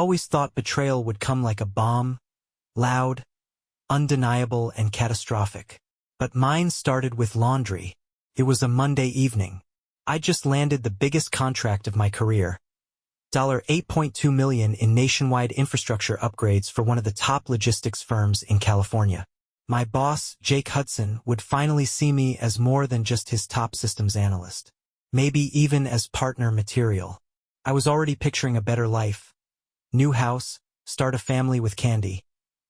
always thought betrayal would come like a bomb, loud, undeniable, and catastrophic. But mine started with laundry. It was a Monday evening. I just landed the biggest contract of my career. $8.2 million in nationwide infrastructure upgrades for one of the top logistics firms in California. My boss, Jake Hudson, would finally see me as more than just his top systems analyst. Maybe even as partner material. I was already picturing a better life. New house, start a family with Candy.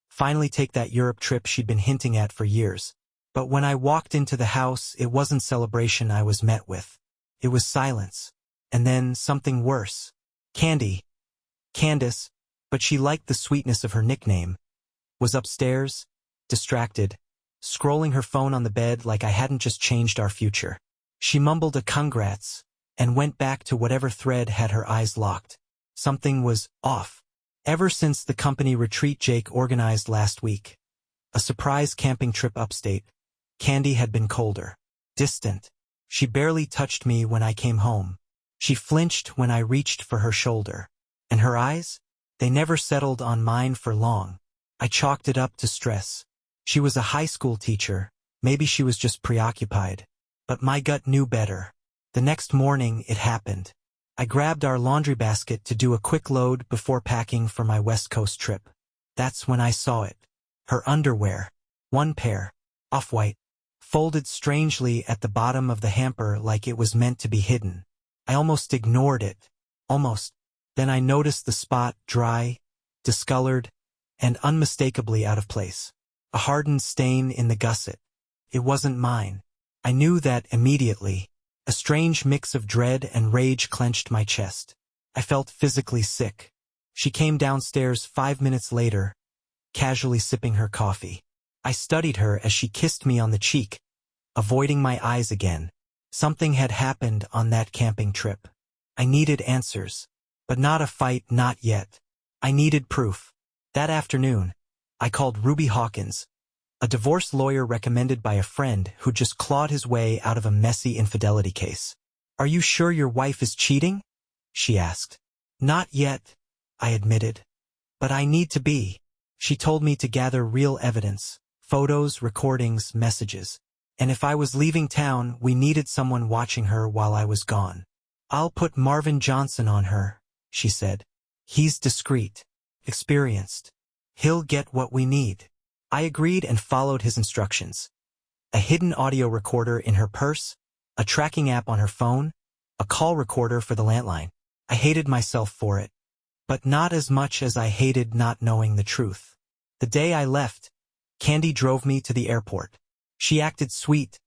Finally take that Europe trip she'd been hinting at for years. But when I walked into the house, it wasn't celebration I was met with. It was silence. And then something worse. Candy, Candace, but she liked the sweetness of her nickname, was upstairs, distracted, scrolling her phone on the bed like I hadn't just changed our future. She mumbled a congrats and went back to whatever thread had her eyes locked. Something was off. Ever since the company retreat Jake organized last week, a surprise camping trip upstate, Candy had been colder, distant. She barely touched me when I came home. She flinched when I reached for her shoulder. And her eyes? They never settled on mine for long. I chalked it up to stress. She was a high school teacher. Maybe she was just preoccupied. But my gut knew better. The next morning, it happened. I grabbed our laundry basket to do a quick load before packing for my West Coast trip. That's when I saw it. Her underwear. One pair. Off-white. Folded strangely at the bottom of the hamper like it was meant to be hidden. I almost ignored it. Almost. Then I noticed the spot, dry, discolored, and unmistakably out of place. A hardened stain in the gusset. It wasn't mine. I knew that immediately. A strange mix of dread and rage clenched my chest. I felt physically sick. She came downstairs 5 minutes later, casually sipping her coffee. I studied her as she kissed me on the cheek, avoiding my eyes again. Something had happened on that camping trip. I needed answers. But not a fight, not yet. I needed proof. That afternoon, I called Ruby Hawkins, a divorce lawyer recommended by a friend who just clawed his way out of a messy infidelity case. "Are you sure your wife is cheating?" she asked. "Not yet," I admitted. "But I need to be." She told me to gather real evidence, photos, recordings, messages. And if I was leaving town, we needed someone watching her while I was gone. "I'll put Marvin Johnson on her," she said. "He's discreet, experienced. He'll get what we need." I agreed and followed his instructions. A hidden audio recorder in her purse, a tracking app on her phone, a call recorder for the landline. I hated myself for it, but not as much as I hated not knowing the truth. The day I left, Candy drove me to the airport. She acted sweet,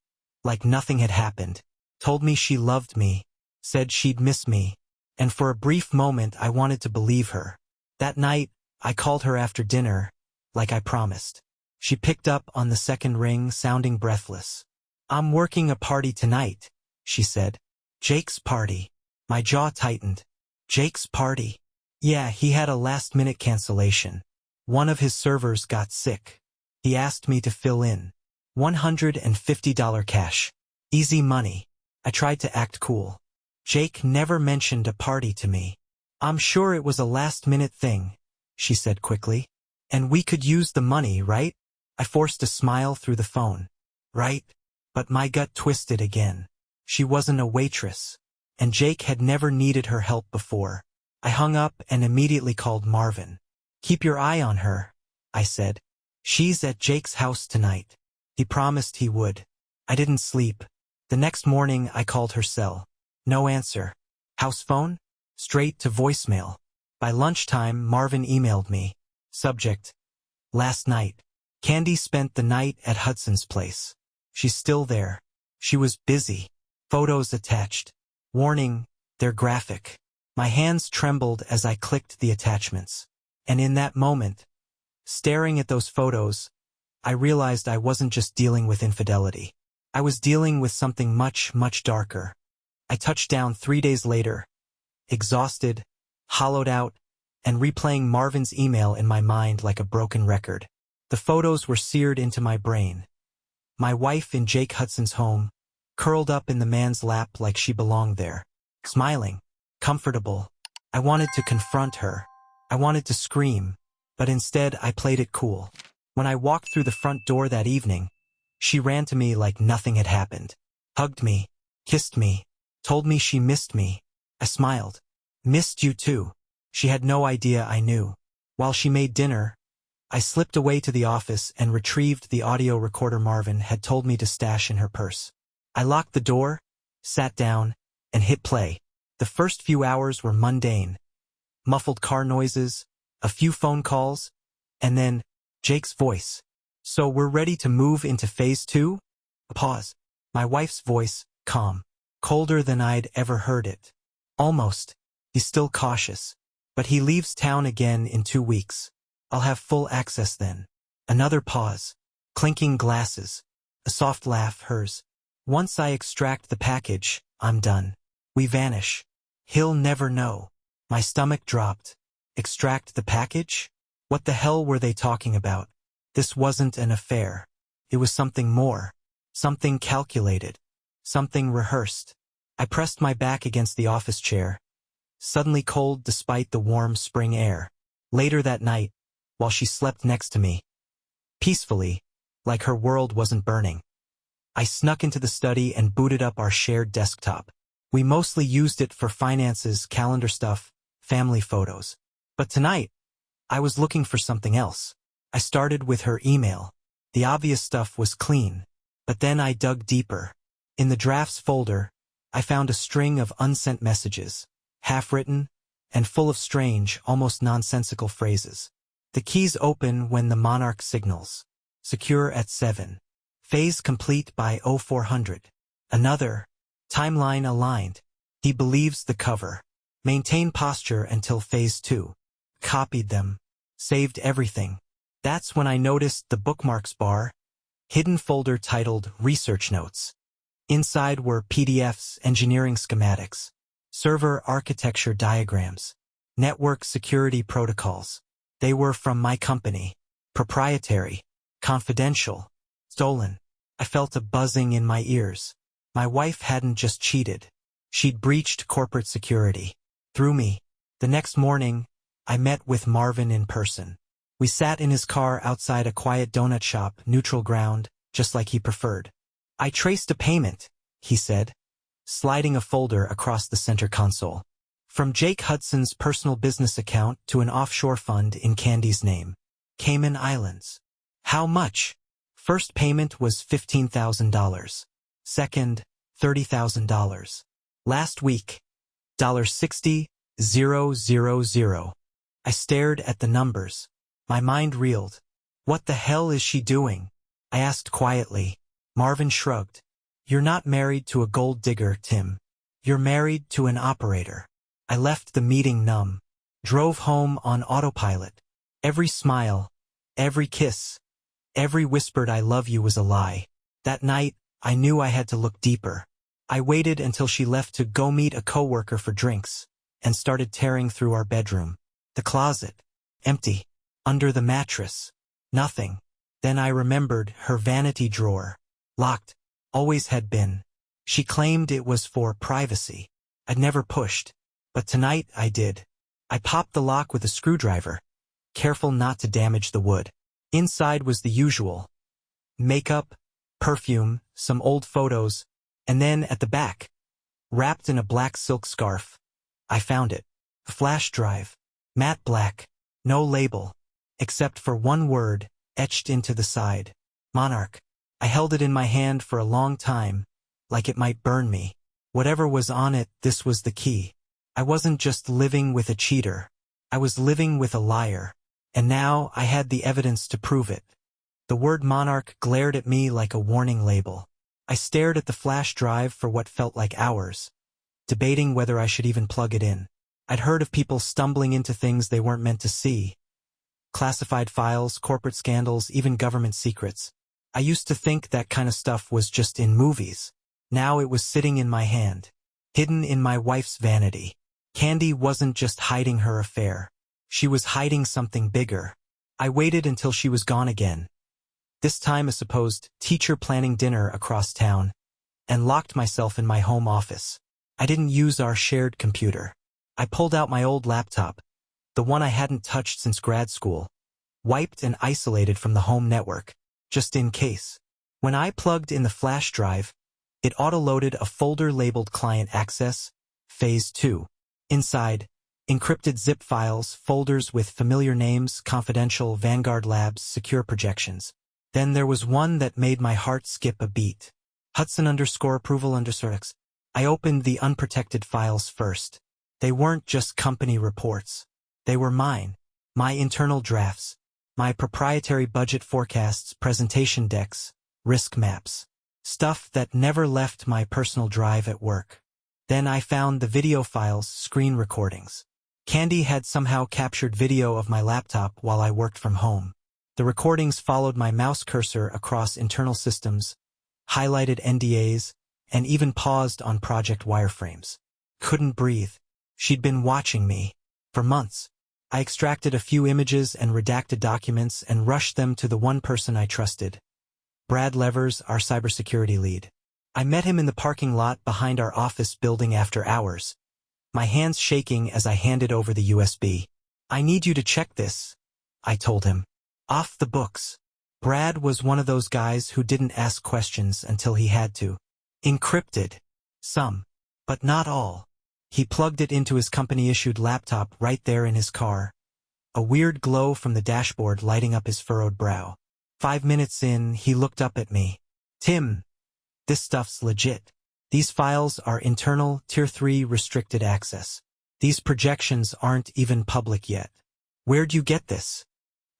like nothing had happened, told me she loved me, said she'd miss me, and for a brief moment I wanted to believe her. That night, I called her after dinner, like I promised. She picked up on the second ring, sounding breathless. "I'm working a party tonight," she said. "Jake's party." My jaw tightened. "Jake's party?" "Yeah, he had a last-minute cancellation. One of his servers got sick. He asked me to fill in. $150 cash. Easy money." I tried to act cool. "Jake never mentioned a party to me." "I'm sure it was a last-minute thing," she said quickly. "And we could use the money, right?" I forced a smile through the phone. "Right?" But my gut twisted again. She wasn't a waitress, and Jake had never needed her help before. I hung up and immediately called Marvin. "Keep your eye on her," I said. "She's at Jake's house tonight." He promised he would. I didn't sleep. The next morning I called her cell. No answer. House phone? Straight to voicemail. By lunchtime, Marvin emailed me. Subject: last night. Candy spent the night at Hudson's place. She's still there. She was busy. Photos attached. Warning, they're graphic. My hands trembled as I clicked the attachments. And in that moment, staring at those photos, I realized I wasn't just dealing with infidelity. I was dealing with something much, much darker. I touched down 3 days later, exhausted, hollowed out, and replaying Marvin's email in my mind like a broken record. The photos were seared into my brain. My wife in Jake Hudson's home, curled up in the man's lap like she belonged there, smiling, comfortable. I wanted to confront her, I wanted to scream, but instead I played it cool. When I walked through the front door that evening, she ran to me like nothing had happened. Hugged me, kissed me, told me she missed me. I smiled. Missed you too. She had no idea I knew. While she made dinner, I slipped away to the office and retrieved the audio recorder Marvin had told me to stash in her purse. I locked the door, sat down, and hit play. The first few hours were mundane. Muffled car noises, a few phone calls, and then Jake's voice. So we're ready to move into phase 2? A pause. My wife's voice, calm, colder than I'd ever heard it. Almost. He's still cautious. But he leaves town again in 2 weeks. I'll have full access then. Another pause. Clinking glasses. A soft laugh, hers. Once I extract the package, I'm done. We vanish. He'll never know. My stomach dropped. Extract the package? What the hell were they talking about? This wasn't an affair. It was something more. Something calculated. Something rehearsed. I pressed my back against the office chair, suddenly cold despite the warm spring air. Later that night, while she slept next to me, peacefully, like her world wasn't burning, I snuck into the study and booted up our shared desktop. We mostly used it for finances, calendar stuff, family photos. But tonight, I was looking for something else. I started with her email. The obvious stuff was clean. But then I dug deeper. In the drafts folder, I found a string of unsent messages, half-written, and full of strange, almost nonsensical phrases. The keys open when the Monarch signals. Secure at 7. Phase complete by 0400. Another. Timeline aligned. He believes the cover. Maintain posture until phase 2. Copied them. Saved everything. That's when I noticed the bookmarks bar. Hidden folder titled Research Notes. Inside were PDFs, engineering schematics, server architecture diagrams, network security protocols. They were from my company. Proprietary, confidential, stolen. I felt a buzzing in my ears. My wife hadn't just cheated. She'd breached corporate security. Through me. The next morning, I met with Marvin in person. We sat in his car outside a quiet donut shop, neutral ground, just like he preferred. I traced a payment, he said, sliding a folder across the center console. From Jake Hudson's personal business account to an offshore fund in Candy's name. Cayman Islands. How much? First payment was $15,000. Second, $30,000. Last week, $60,000. I stared at the numbers. My mind reeled. What the hell is she doing? I asked quietly. Marvin shrugged. You're not married to a gold digger, Tim. You're married to an operator. I left the meeting numb. Drove home on autopilot. Every smile, every kiss, every whispered I love you was a lie. That night, I knew I had to look deeper. I waited until she left to go meet a coworker for drinks, and started tearing through our bedroom. The closet. Empty. Under the mattress. Nothing. Then I remembered her vanity drawer. Locked. Always had been. She claimed it was for privacy. I'd never pushed. But tonight I did. I popped the lock with a screwdriver, careful not to damage the wood. Inside was the usual. Makeup, perfume, some old photos, and then at the back, wrapped in a black silk scarf, I found it. A flash drive. Matte black. No label. Except for one word, etched into the side. Monarch. I held it in my hand for a long time, like it might burn me. Whatever was on it, this was the key. I wasn't just living with a cheater. I was living with a liar. And now I had the evidence to prove it. The word Monarch glared at me like a warning label. I stared at the flash drive for what felt like hours, debating whether I should even plug it in. I'd heard of people stumbling into things they weren't meant to see. Classified files, corporate scandals, even government secrets. I used to think that kind of stuff was just in movies. Now it was sitting in my hand, hidden in my wife's vanity. Candy wasn't just hiding her affair. She was hiding something bigger. I waited until she was gone again. This time a supposed teacher planning dinner across town, and locked myself in my home office. I didn't use our shared computer. I pulled out my old laptop, the one I hadn't touched since grad school, wiped and isolated from the home network, just in case. When I plugged in the flash drive, it auto-loaded a folder labeled Client Access, Phase 2. Inside, encrypted zip files, folders with familiar names, confidential, Vanguard Labs, secure projections. Then there was one that made my heart skip a beat. Hudson_approval_X. I opened the unprotected files first. They weren't just company reports. They were mine. My internal drafts. My proprietary budget forecasts, presentation decks, risk maps. Stuff that never left my personal drive at work. Then I found the video files, screen recordings. Candy had somehow captured video of my laptop while I worked from home. The recordings followed my mouse cursor across internal systems, highlighted NDAs, and even paused on project wireframes. Couldn't breathe. She'd been watching me. For months. I extracted a few images and redacted documents and rushed them to the one person I trusted. Brad Levers, our cybersecurity lead. I met him in the parking lot behind our office building after hours, my hands shaking as I handed over the USB. I need you to check this, I told him. Off the books. Brad was one of those guys who didn't ask questions until he had to. Encrypted. Some. But not all. He plugged it into his company-issued laptop right there in his car. A weird glow from the dashboard lighting up his furrowed brow. 5 minutes in, he looked up at me. Tim, this stuff's legit. These files are internal, Tier 3 restricted access. These projections aren't even public yet. Where'd you get this?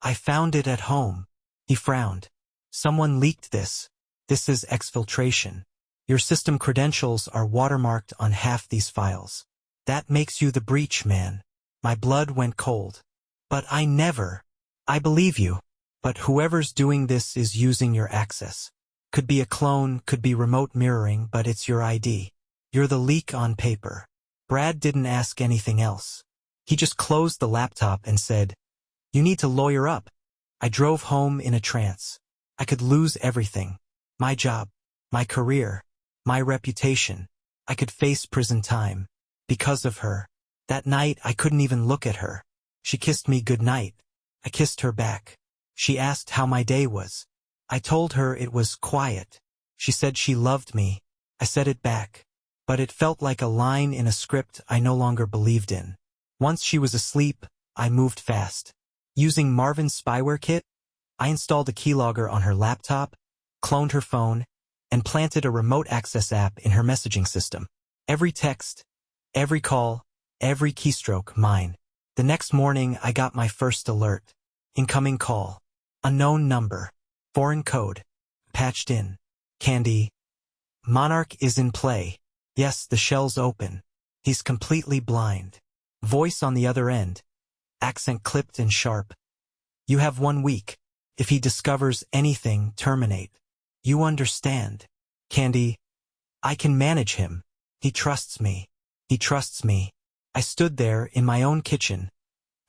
I found it at home. He frowned. Someone leaked this. This is exfiltration. Your system credentials are watermarked on half these files. That makes you the breach man. My blood went cold. But I believe you. But whoever's doing this is using your access. Could be a clone, could be remote mirroring, but it's your ID. You're the leak on paper. Brad didn't ask anything else. He just closed the laptop and said, "You need to lawyer up." I drove home in a trance. I could lose everything. My job, my career, my reputation. I could face prison time. Because of her. That night I couldn't even look at her. She kissed me goodnight. I kissed her back. She asked how my day was. I told her it was quiet. She said she loved me. I said it back. But it felt like a line in a script I no longer believed in. Once she was asleep, I moved fast. Using Marvin's spyware kit, I installed a keylogger on her laptop, cloned her phone, and planted a remote access app in her messaging system. Every text, every call, every keystroke, mine. The next morning, I got my first alert. Incoming call. Unknown number. Foreign code. Patched in. Candy. Monarch is in play. Yes, the shell's open. He's completely blind. Voice on the other end. Accent clipped and sharp. You have 1 week. If he discovers anything, terminate. You understand. Candy. I can manage him. He trusts me. He trusts me. I stood there in my own kitchen,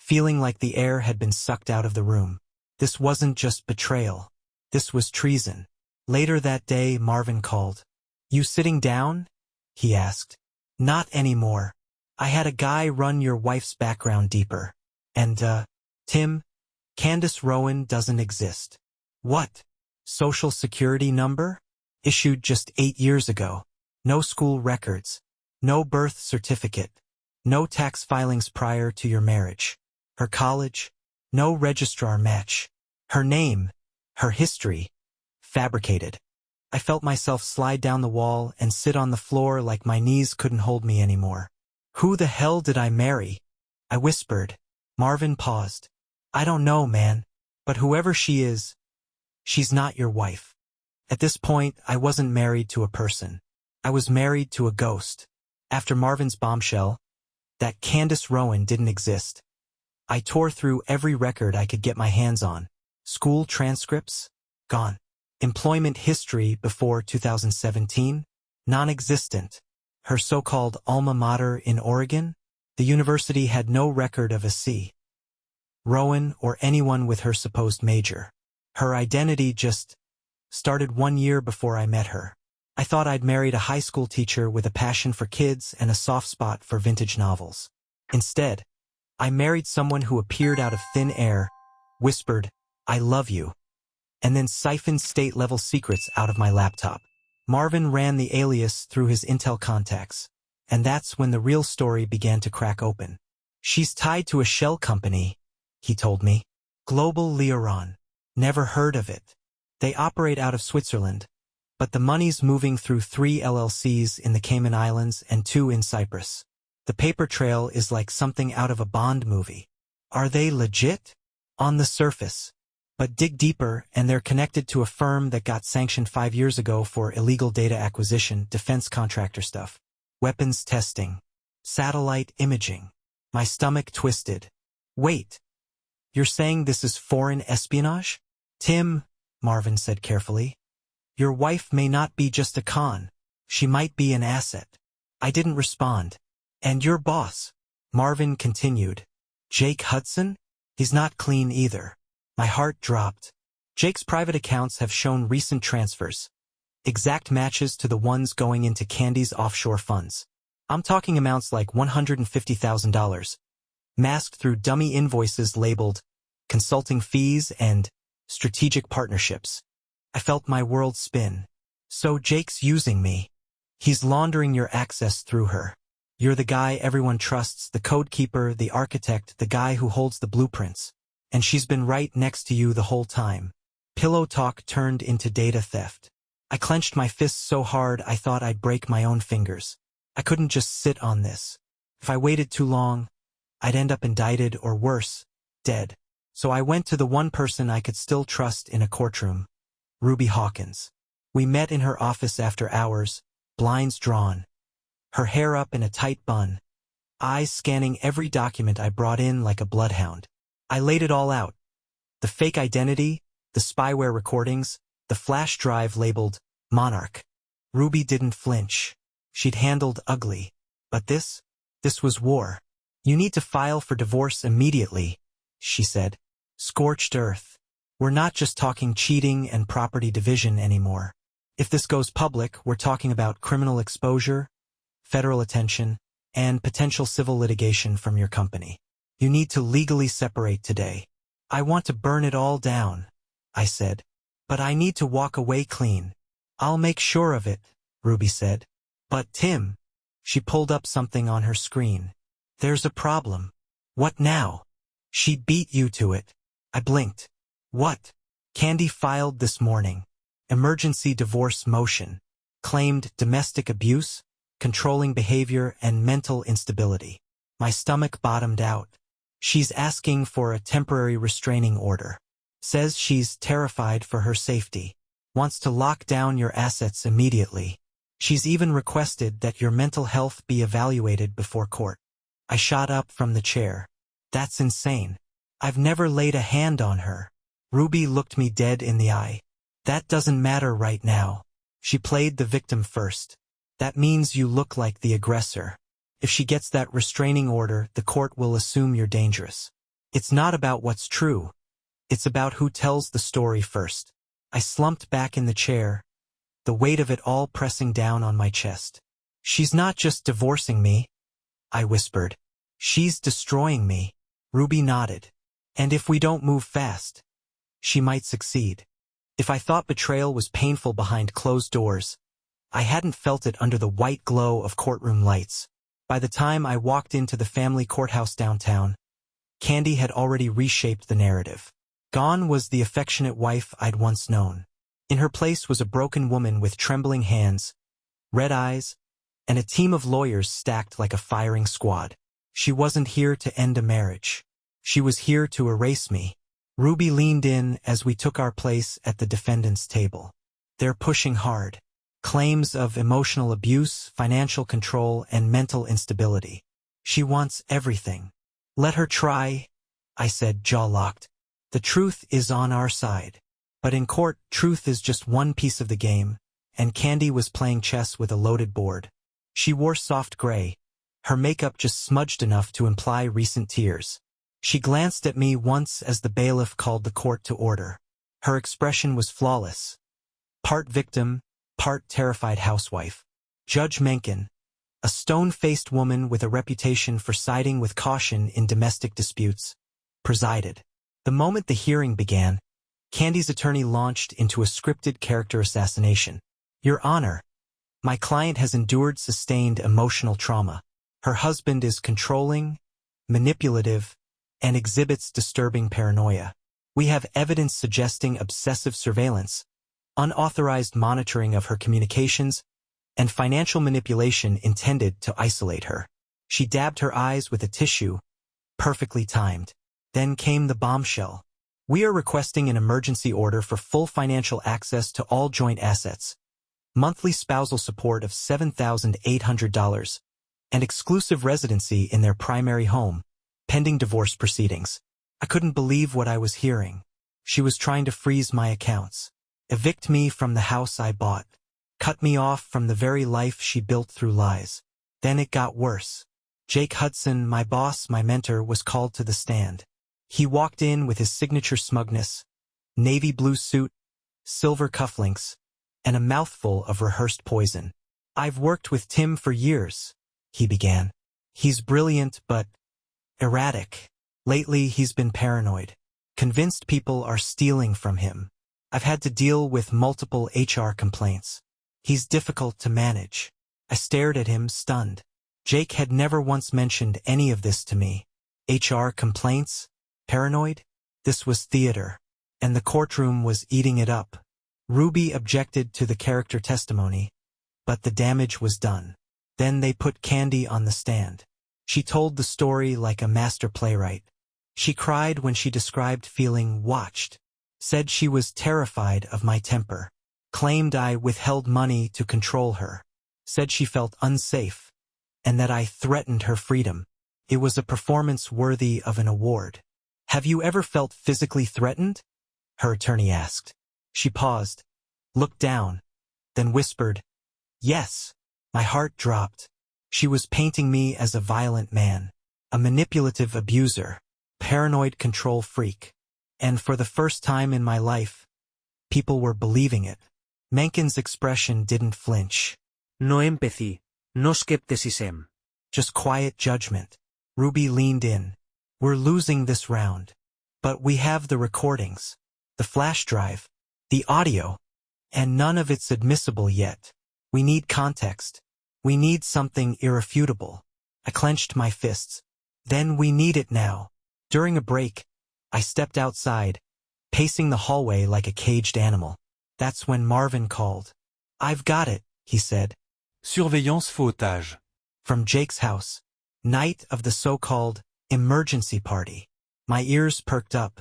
feeling like the air had been sucked out of the room. This wasn't just betrayal. This was treason. Later that day, Marvin called. You sitting down? He asked. Not anymore. I had a guy run your wife's background deeper. And, Tim, Candace Rowan doesn't exist. What? Social Security number? Issued just 8 years ago. No school records. No birth certificate. No tax filings prior to your marriage. Her college? No registrar match. Her name? Her history? Fabricated. I felt myself slide down the wall and sit on the floor like my knees couldn't hold me anymore. Who the hell did I marry? I whispered. Marvin paused. I don't know, man. But whoever she is, she's not your wife. At this point, I wasn't married to a person. I was married to a ghost. After Marvin's bombshell, that Candace Rowan didn't exist. I tore through every record I could get my hands on. School transcripts? Gone. Employment history before 2017? Non-existent. Her so-called alma mater in Oregon? The university had no record of a C. Rowan or anyone with her supposed major. Her identity just started 1 year before I met her. I thought I'd married a high school teacher with a passion for kids and a soft spot for vintage novels. Instead, I married someone who appeared out of thin air, whispered, "I love you," and then siphoned state-level secrets out of my laptop. Marvin ran the alias through his intel contacts, and that's when the real story began to crack open. "She's tied to a shell company," he told me. "Global Leoron. Never heard of it. They operate out of Switzerland, but the money's moving through 3 LLCs in the Cayman Islands and 2 in Cyprus. The paper trail is like something out of a Bond movie." "Are they legit?" "On the surface. But dig deeper and they're connected to a firm that got sanctioned 5 years ago for illegal data acquisition, defense contractor stuff, weapons testing, satellite imaging." My stomach twisted. "Wait. You're saying this is foreign espionage?" "Tim," Marvin said carefully, "your wife may not be just a con. She might be an asset." I didn't respond. "And your boss," Marvin continued. "Jake Hudson? He's not clean either." My heart dropped. Jake's private accounts have shown recent transfers, exact matches to the ones going into Candy's offshore funds. I'm talking amounts like $150,000, masked through dummy invoices labeled consulting fees and strategic partnerships. I felt my world spin. "So Jake's using me. He's laundering your access through her. You're the guy everyone trusts, the code keeper, the architect, the guy who holds the blueprints. And she's been right next to you the whole time." Pillow talk turned into data theft. I clenched my fists so hard I thought I'd break my own fingers. I couldn't just sit on this. If I waited too long, I'd end up indicted or worse, dead. So I went to the one person I could still trust in a courtroom, Ruby Hawkins. We met in her office after hours, blinds drawn, her hair up in a tight bun, eyes scanning every document I brought in like a bloodhound. I laid it all out. The fake identity, the spyware recordings, the flash drive labeled Monarch. Ruby didn't flinch. She'd handled ugly. But this was war. "You need to file for divorce immediately," she said. "Scorched earth. We're not just talking cheating and property division anymore. If this goes public, we're talking about criminal exposure, federal attention, and potential civil litigation from your company. You need to legally separate today." "I want to burn it all down," I said. "But I need to walk away clean." "I'll make sure of it," Ruby said. "But Tim," she pulled up something on her screen. "There's a problem." "What now?" "She beat you to it." I blinked. "What?" "Candy filed this morning. Emergency divorce motion. Claimed domestic abuse, controlling behavior, and mental instability." My stomach bottomed out. "She's asking for a temporary restraining order. Says she's terrified for her safety. Wants to lock down your assets immediately. She's even requested that your mental health be evaluated before court." I shot up from the chair. "That's insane. I've never laid a hand on her." Ruby looked me dead in the eye. "That doesn't matter right now. She played the victim first. That means you look like the aggressor. If she gets that restraining order, the court will assume you're dangerous. It's not about what's true. It's about who tells the story first." I slumped back in the chair, the weight of it all pressing down on my chest. "She's not just divorcing me," I whispered. "She's destroying me." Ruby nodded. "And if we don't move fast, she might succeed." If I thought betrayal was painful behind closed doors, I hadn't felt it under the white glow of courtroom lights. By the time I walked into the family courthouse downtown, Candy had already reshaped the narrative. Gone was the affectionate wife I'd once known. In her place was a broken woman with trembling hands, red eyes, and a team of lawyers stacked like a firing squad. She wasn't here to end a marriage. She was here to erase me. Ruby leaned in as we took our place at the defendant's table. "They're pushing hard. Claims of emotional abuse, financial control, and mental instability. She wants everything." "Let her try," I said, jaw locked. "The truth is on our side." But in court, truth is just one piece of the game, and Candy was playing chess with a loaded board. She wore soft gray, her makeup just smudged enough to imply recent tears. She glanced at me once as the bailiff called the court to order. Her expression was flawless. Part victim, part terrified housewife. Judge Mencken, a stone-faced woman with a reputation for siding with caution in domestic disputes, presided. The moment the hearing began, Candy's attorney launched into a scripted character assassination. Your Honor, my client has endured sustained emotional trauma. Her husband is controlling, manipulative, and exhibits disturbing paranoia. We have evidence suggesting obsessive surveillance, unauthorized monitoring of her communications, and financial manipulation intended to isolate her. She dabbed her eyes with a tissue, perfectly timed. Then came the bombshell. We are requesting an emergency order for full financial access to all joint assets, monthly spousal support of $7,800, and exclusive residency in their primary home, pending divorce proceedings. I couldn't believe what I was hearing. She was trying to freeze my accounts, evict me from the house I bought, cut me off from the very life she built through lies. Then it got worse. Jake Hudson, my boss, my mentor, was called to the stand. He walked in with his signature smugness, navy blue suit, silver cufflinks, and a mouthful of rehearsed poison. I've worked with Tim for years, he began. He's brilliant but erratic. Lately he's been paranoid, convinced people are stealing from him. I've had to deal with multiple HR complaints. He's difficult to manage. I stared at him, stunned. Jake had never once mentioned any of this to me. HR complaints? Paranoid? This was theater, and the courtroom was eating it up. Ruby objected to the character testimony, but the damage was done. Then they put Candy on the stand. She told the story like a master playwright. She cried when she described feeling watched, said she was terrified of my temper, claimed I withheld money to control her, said she felt unsafe, and that I threatened her freedom. It was a performance worthy of an award. Have you ever felt physically threatened? Her attorney asked. She paused, looked down, then whispered, yes. My heart dropped. She was painting me as a violent man, a manipulative abuser, paranoid control freak. And for the first time in my life, people were believing it. Mencken's expression didn't flinch. No empathy, no skepticism. Just quiet judgment. Ruby leaned in. We're losing this round. But we have the recordings, the flash drive, the audio, and none of it's admissible yet. We need context. We need something irrefutable. I clenched my fists. Then we need it now. During a break, I stepped outside, pacing the hallway like a caged animal. That's when Marvin called. I've got it, he said. Surveillance fautage. From Jake's house. Night of the so-called emergency party. My ears perked up.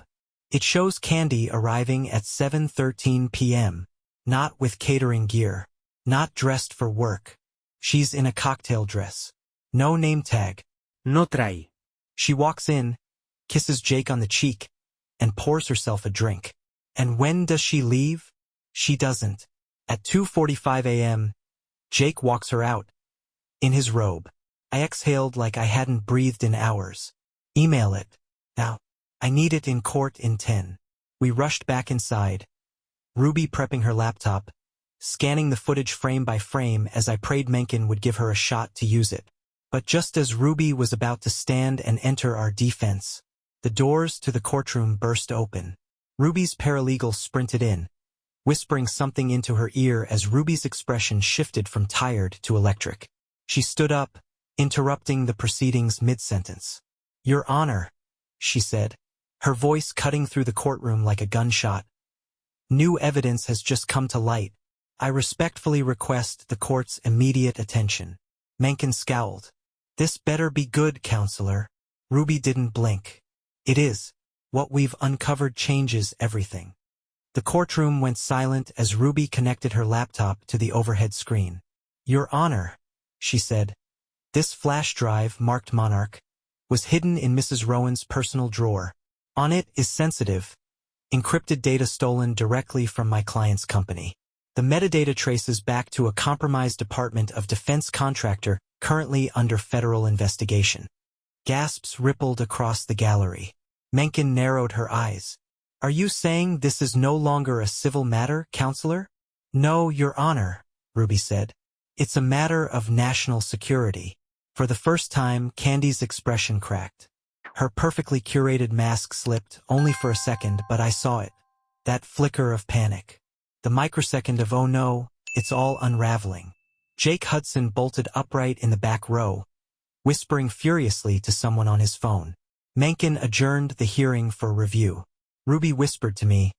It shows Candy arriving at 7:13 p.m., not with catering gear, not dressed for work. She's in a cocktail dress. No name tag. No trae. She walks in, kisses Jake on the cheek, and pours herself a drink. And when does she leave? She doesn't. At 2:45 a.m., Jake walks her out, in his robe. I exhaled like I hadn't breathed in hours. Email it. Now. I need it in court in 10. We rushed back inside, Ruby prepping her laptop, scanning the footage frame by frame as I prayed Mencken would give her a shot to use it. But just as Ruby was about to stand and enter our defense, the doors to the courtroom burst open. Ruby's paralegal sprinted in, whispering something into her ear as Ruby's expression shifted from tired to electric. She stood up, interrupting the proceedings mid-sentence. Your Honor, she said, her voice cutting through the courtroom like a gunshot. New evidence has just come to light. I respectfully request the court's immediate attention. Mencken scowled. This better be good, counselor. Ruby didn't blink. It is. What we've uncovered changes everything. The courtroom went silent as Ruby connected her laptop to the overhead screen. Your Honor, she said. This flash drive, marked Monarch, was hidden in Mrs. Rowan's personal drawer. On it is sensitive, encrypted data stolen directly from my client's company. The metadata traces back to a compromised Department of Defense contractor currently under federal investigation. Gasps rippled across the gallery. Mencken narrowed her eyes. Are you saying this is no longer a civil matter, counselor? No, Your Honor, Ruby said. It's a matter of national security. For the first time, Candy's expression cracked. Her perfectly curated mask slipped, only for a second, but I saw it. That flicker of panic. The microsecond of oh no, it's all unraveling. Jake Hudson bolted upright in the back row, whispering furiously to someone on his phone. Mencken adjourned the hearing for review. Ruby whispered to me,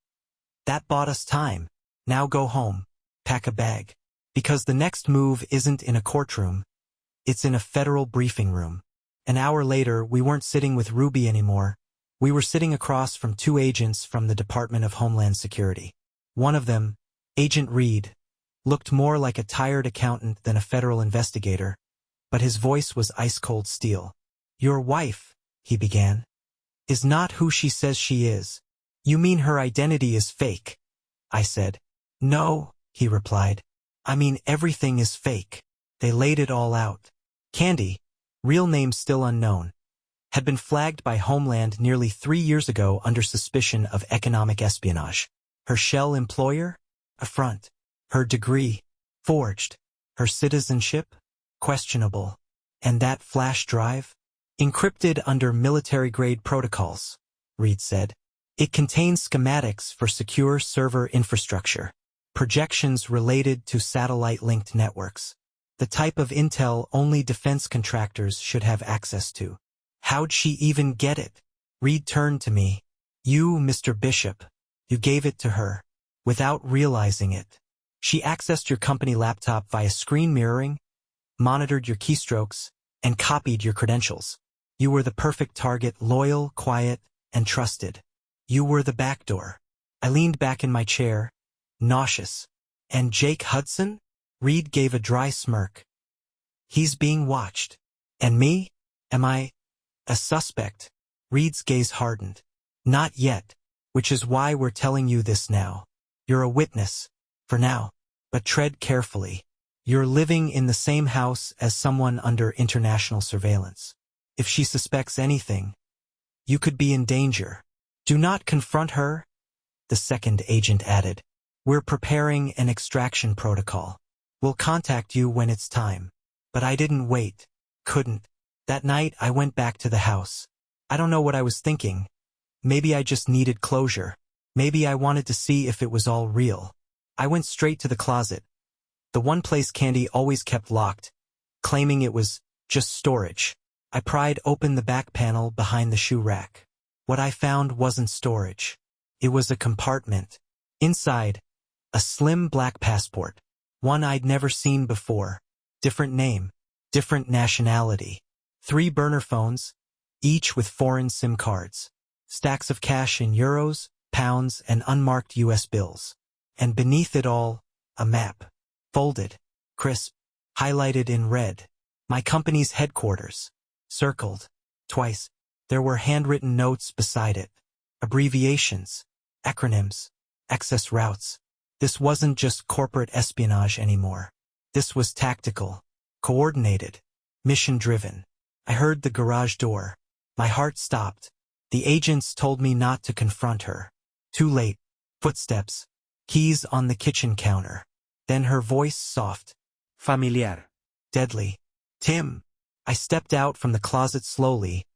"That bought us time. Now go home. Pack a bag." Because the next move isn't in a courtroom. It's in a federal briefing room. An hour later, we weren't sitting with Ruby anymore. We were sitting across from two agents from the Department of Homeland Security. One of them, Agent Reed, looked more like a tired accountant than a federal investigator, but his voice was ice-cold steel. "Your wife," he began, "is not who she says she is." "You mean her identity is fake?" I said. "No," he replied. "I mean everything is fake." They laid it all out. Candy, real name still unknown, had been flagged by Homeland nearly 3 years ago under suspicion of economic espionage. Her shell employer? A front. Her degree? Forged. Her citizenship? Questionable. And that flash drive? Encrypted under military-grade protocols, Reed said. It contains schematics for secure server infrastructure, projections related to satellite-linked networks, the type of intel only defense contractors should have access to. How'd she even get it? Reed turned to me. "You, Mr. Bishop, you gave it to her, without realizing it. She accessed your company laptop via screen mirroring, monitored your keystrokes, and copied your credentials. You were the perfect target, loyal, quiet, and trusted. You were the backdoor." I leaned back in my chair, nauseous. "And Jake Hudson?" Reed gave a dry smirk. "He's being watched. And me? Am I a suspect?" Reed's gaze hardened. "Not yet, which is why we're telling you this now. You're a witness, for now, but tread carefully. You're living in the same house as someone under international surveillance. If she suspects anything, you could be in danger. Do not confront her," the second agent added. "We're preparing an extraction protocol. We'll contact you when it's time." But I didn't wait. Couldn't. That night, I went back to the house. I don't know what I was thinking. Maybe I just needed closure. Maybe I wanted to see if it was all real. I went straight to the closet, the one place Candy always kept locked, claiming it was just storage. I pried open the back panel behind the shoe rack. What I found wasn't storage. It was a compartment. Inside, a slim black passport, one I'd never seen before. Different name, different nationality. 3 burner phones, each with foreign SIM cards. Stacks of cash in euros, pounds, and unmarked US bills. And beneath it all, a map. Folded, crisp, highlighted in red. My company's headquarters. Circled. Twice. There were handwritten notes beside it. Abbreviations. Acronyms. Access routes. This wasn't just corporate espionage anymore. This was tactical. Coordinated. Mission-driven. I heard the garage door. My heart stopped. The agents told me not to confront her. Too late. Footsteps. Keys on the kitchen counter. Then her voice soft. Familiar. Deadly. "Tim." I stepped out from the closet slowly,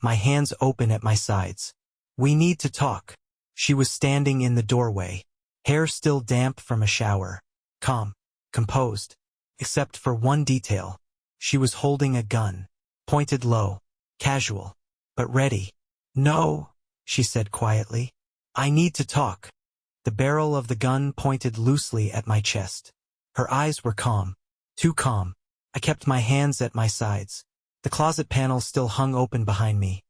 my hands open at my sides. "We need to talk." She was standing in the doorway, hair still damp from a shower. Calm. Composed. Except for one detail. She was holding a gun. Pointed low. Casual. But ready. "No," she said quietly. "I need to talk." The barrel of the gun pointed loosely at my chest. Her eyes were calm. Too calm. I kept my hands at my sides. The closet panel still hung open behind me.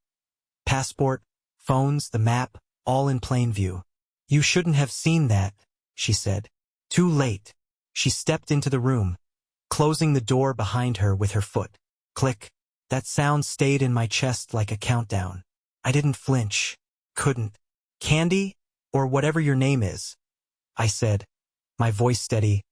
Passport, phones, the map, all in plain view. "You shouldn't have seen that," she said. Too late. She stepped into the room, closing the door behind her with her foot. Click. That sound stayed in my chest like a countdown. I didn't flinch. Couldn't. "Candy, or whatever your name is," I said, my voice steady.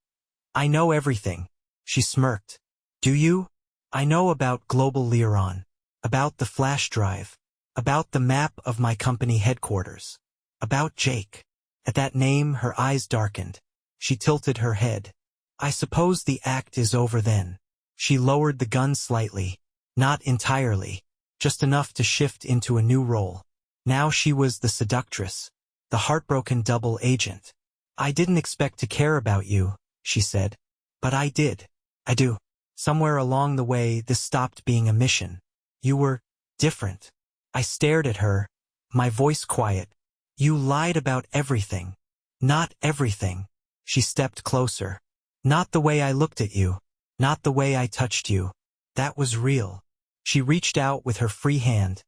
"I know everything." She smirked. "Do you?" "I know about Global Liron, about the flash drive, about the map of my company headquarters, about Jake." At that name, her eyes darkened. She tilted her head. I suppose the act is over then. She lowered the gun slightly, not entirely, just enough to shift into a new role. Now she was the seductress, the heartbroken double agent. I didn't expect to care about you, she said. But I did. I do. Somewhere along the way this stopped being a mission. You were different. I stared at her, my voice quiet. You lied about everything. Not everything. She stepped closer. Not the way I looked at you. Not the way I touched you. That was real. She reached out with her free hand,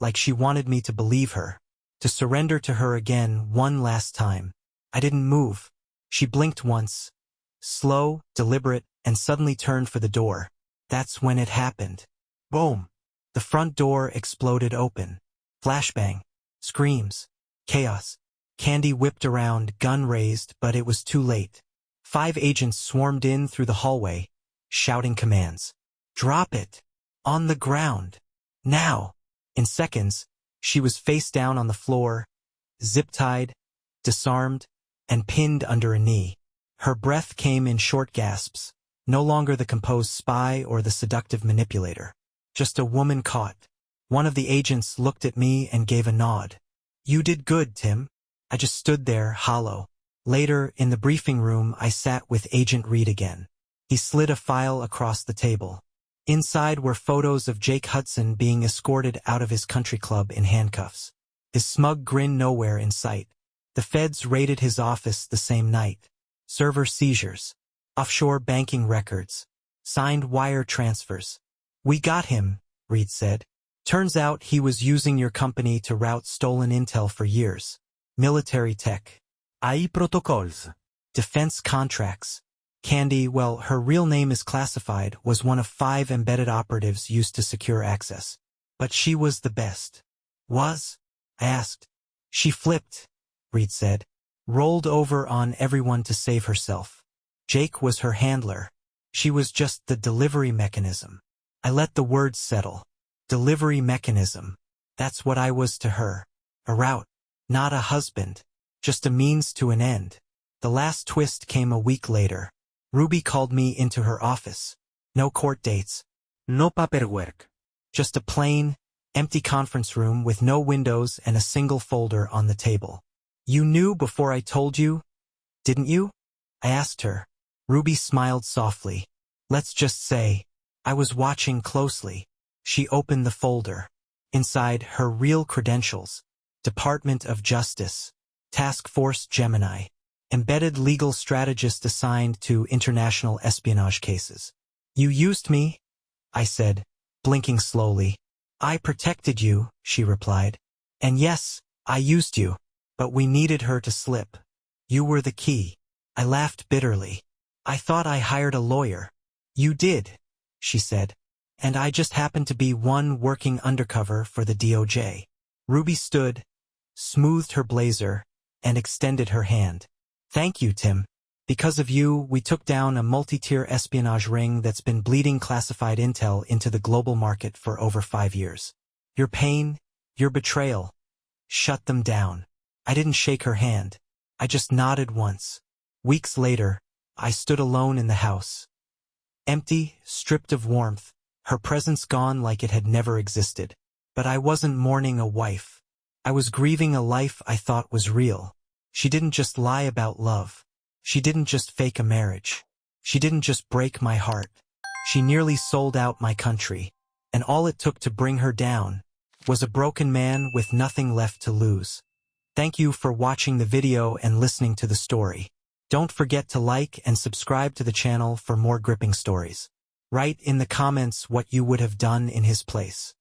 like she wanted me to believe her, to surrender to her again one last time. I didn't move. She blinked once, slow, deliberate, and suddenly turned for the door. That's when it happened. Boom! The front door exploded open. Flashbang. Screams. Chaos. Candy whipped around, gun raised, but it was too late. 5 agents swarmed in through the hallway, shouting commands. Drop it! On the ground! Now! In seconds, she was face down on the floor, zip-tied, disarmed, and pinned under a knee. Her breath came in short gasps, no longer the composed spy or the seductive manipulator. Just a woman caught. One of the agents looked at me and gave a nod. You did good, Tim. I just stood there, hollow. Later, in the briefing room, I sat with Agent Reed again. He slid a file across the table. Inside were photos of Jake Hudson being escorted out of his country club in handcuffs. His smug grin nowhere in sight. The feds raided his office the same night. Server seizures. Offshore banking records. Signed wire transfers. We got him, Reed said. Turns out he was using your company to route stolen intel for years. Military tech. Hay protocols. Defense contracts. Candy, well, her real name is classified, was one of 5 embedded operatives used to secure access. But she was the best. Was? I asked. She flipped, Reed said. Rolled over on everyone to save herself. Jake was her handler. She was just the delivery mechanism. I let the words settle. Delivery mechanism. That's what I was to her. A route. Not a husband. Just a means to an end. The last twist came a week later. Ruby called me into her office. No court dates. No paperwork. Just a plain, empty conference room with no windows and a single folder on the table. You knew before I told you, didn't you? I asked her. Ruby smiled softly. Let's just say, I was watching closely. She opened the folder. Inside, her real credentials. Department of Justice. Task Force Gemini. Embedded legal strategist assigned to international espionage cases. You used me, I said, blinking slowly. I protected you, she replied. And yes, I used you. But we needed her to slip. You were the key. I laughed bitterly. I thought I hired a lawyer. You did, she said. And I just happened to be one working undercover for the DOJ. Ruby stood, smoothed her blazer, and extended her hand. Thank you, Tim. Because of you, we took down a multi-tier espionage ring that's been bleeding classified intel into the global market for over 5 years. Your pain, your betrayal, shut them down. I didn't shake her hand. I just nodded once. Weeks later, I stood alone in the house. Empty, stripped of warmth, her presence gone like it had never existed. But I wasn't mourning a wife. I was grieving a life I thought was real. She didn't just lie about love. She didn't just fake a marriage. She didn't just break my heart. She nearly sold out my country. And all it took to bring her down was a broken man with nothing left to lose. Thank you for watching the video and listening to the story. Don't forget to like and subscribe to the channel for more gripping stories. Write in the comments what you would have done in his place.